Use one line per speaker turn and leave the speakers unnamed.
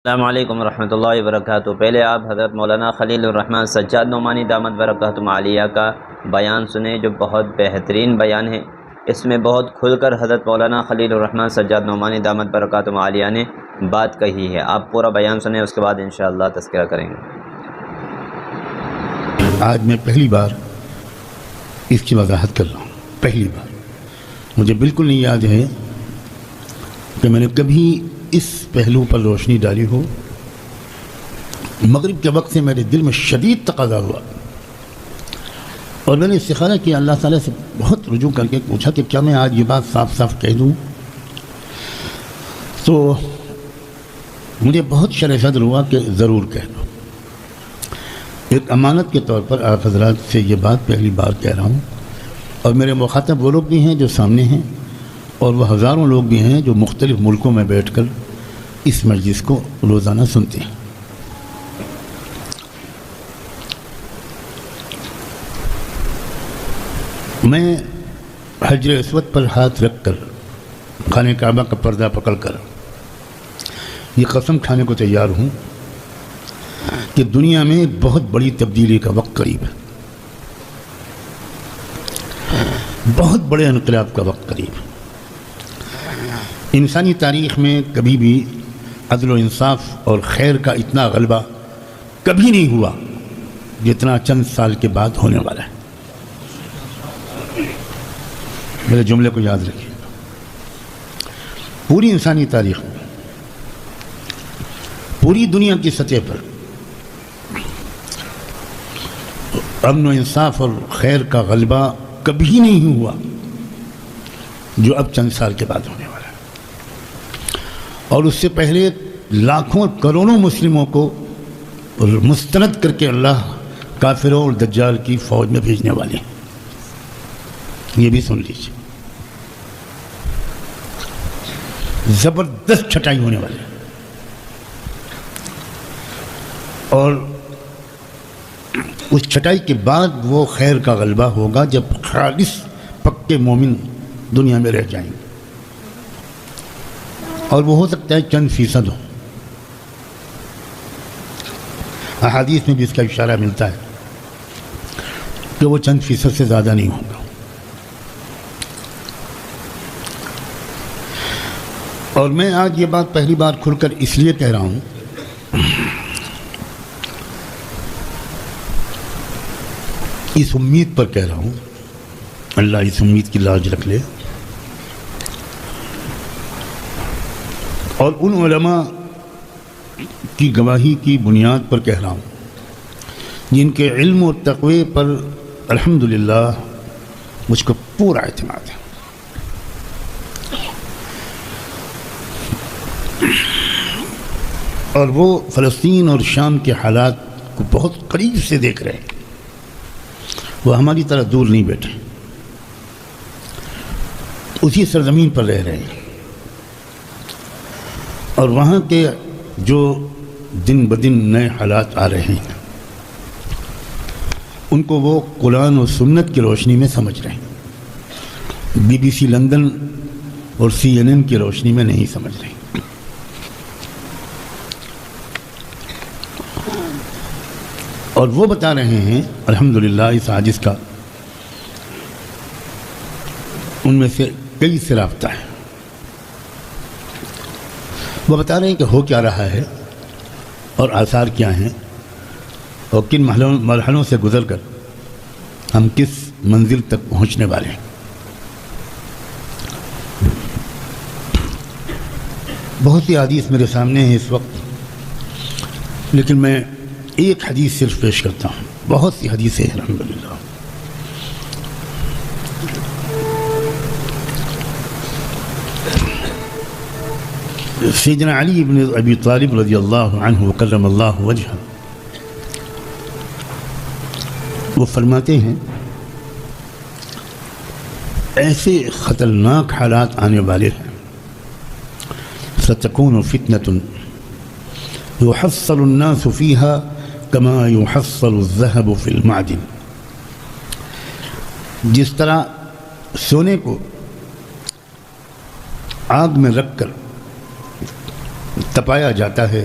السلام علیکم ورحمۃ اللہ وبرکاتہ۔ پہلے آپ حضرت مولانا خلیل الرحمن سجاد نعمانی دامت برکاتہم عالیہ کا بیان سنیں جو بہت بہترین بیان ہے۔ اس میں بہت کھل کر حضرت مولانا خلیل الرحمن سجاد نعمانی دامت برکاتہم عالیہ نے بات کہی ہے۔ آپ پورا بیان سنیں، اس کے بعد انشاءاللہ تذکرہ کریں گے۔
آج میں پہلی بار اس کی وضاحت کر رہا ہوں۔ پہلی بار مجھے بالکل نہیں یاد ہے کہ میں نے کبھی اس پہلو پر روشنی ڈالی ہو۔ مغرب کے وقت سے میرے دل میں شدید تقاضا ہوا اور میں نے استخارہ کیا، اللہ تعالیٰ سے بہت رجوع کر کے پوچھا کہ کیا میں آج یہ بات صاف صاف کہہ دوں، تو مجھے بہت شرح صدر ہوا کہ ضرور کہہ دو۔ ایک امانت کے طور پر آپ حضرات سے یہ بات پہلی بار کہہ رہا ہوں، اور میرے مخاطب وہ لوگ بھی ہیں جو سامنے ہیں، اور وہ ہزاروں لوگ بھی ہیں جو مختلف ملکوں میں بیٹھ کر اس مجلس کو روزانہ سنتے ہیں۔ میں حجر اسود پر ہاتھ رکھ کر خانہ کعبہ کا پردہ پکڑ کر یہ قسم کھانے کو تیار ہوں کہ دنیا میں ایک بہت بڑی تبدیلی کا وقت قریب ہے، بہت بڑے انقلاب کا وقت قریب ہے۔ انسانی تاریخ میں کبھی بھی عدل و انصاف اور خیر کا اتنا غلبہ کبھی نہیں ہوا جتنا چند سال کے بعد ہونے والا ہے۔ میرے جملے کو یاد رکھیے، پوری انسانی تاریخ میں پوری دنیا کی سطح پر امن و انصاف اور خیر کا غلبہ کبھی نہیں ہوا جو اب چند سال کے بعد ہونے والا ہے۔ اور اس سے پہلے لاکھوں کروڑوں مسلموں کو مسترد کر کے اللہ کافروں اور دجال کی فوج میں بھیجنے والے ہیں۔ یہ بھی سن لیجیے، زبردست چھٹائی ہونے والی ہے، اور اس چھٹائی کے بعد وہ خیر کا غلبہ ہوگا جب خالص پکے مومن دنیا میں رہ جائیں گے، اور وہ ہو سکتا ہے چند فیصد ہو۔ احادیث میں بھی اس کا اشارہ ملتا ہے کہ وہ چند فیصد سے زیادہ نہیں ہوگا۔ اور میں آج یہ بات پہلی بار کھل کر اس لیے کہہ رہا ہوں اس امید پر کہہ رہا ہوں، اللہ اس امید کی لاج رکھ لے، اور ان علماء کی گواہی کی بنیاد پر کہہ رہا ہوں جن کے علم و تقوی پر الحمدللہ مجھ کو پورا اعتماد ہے۔ اور وہ فلسطین اور شام کے حالات کو بہت قریب سے دیکھ رہے ہیں، وہ ہماری طرح دور نہیں بیٹھے، اسی سرزمین پر رہ رہے ہیں، اور وہاں کے جو دن بدن نئے حالات آ رہے ہیں ان کو وہ قرآن و سنت کی روشنی میں سمجھ رہے ہیں، BBC لندن اور CNN کی روشنی میں نہیں سمجھ رہے ہیں۔ اور وہ بتا رہے ہیں الحمدللہ اس عاجز کا ان میں سے کئی سے رابطہ ہے، وہ بتا رہے ہیں کہ ہو کیا رہا ہے اور آثار کیا ہیں اور کن مرحلوں سے گزر کر ہم کس منزل تک پہنچنے والے ہیں۔ بہت سی حدیث میرے سامنے ہیں اس وقت، لیکن میں ایک حدیث صرف پیش کرتا ہوں، بہت سی حدیثیں ہیں الحمدللہ۔ سیدنا علی بن ابی طالب رضی اللہ عنہ وکرم اللہ وجہہ وہ فرماتے ہیں ایسے خطرناک حالات آنے والے ہیں، ستکون فتنة يحصل الناس فيها كما يحصل الذهب في المعدن۔ جس طرح سونے کو آگ میں رکھ کر تپایا جاتا ہے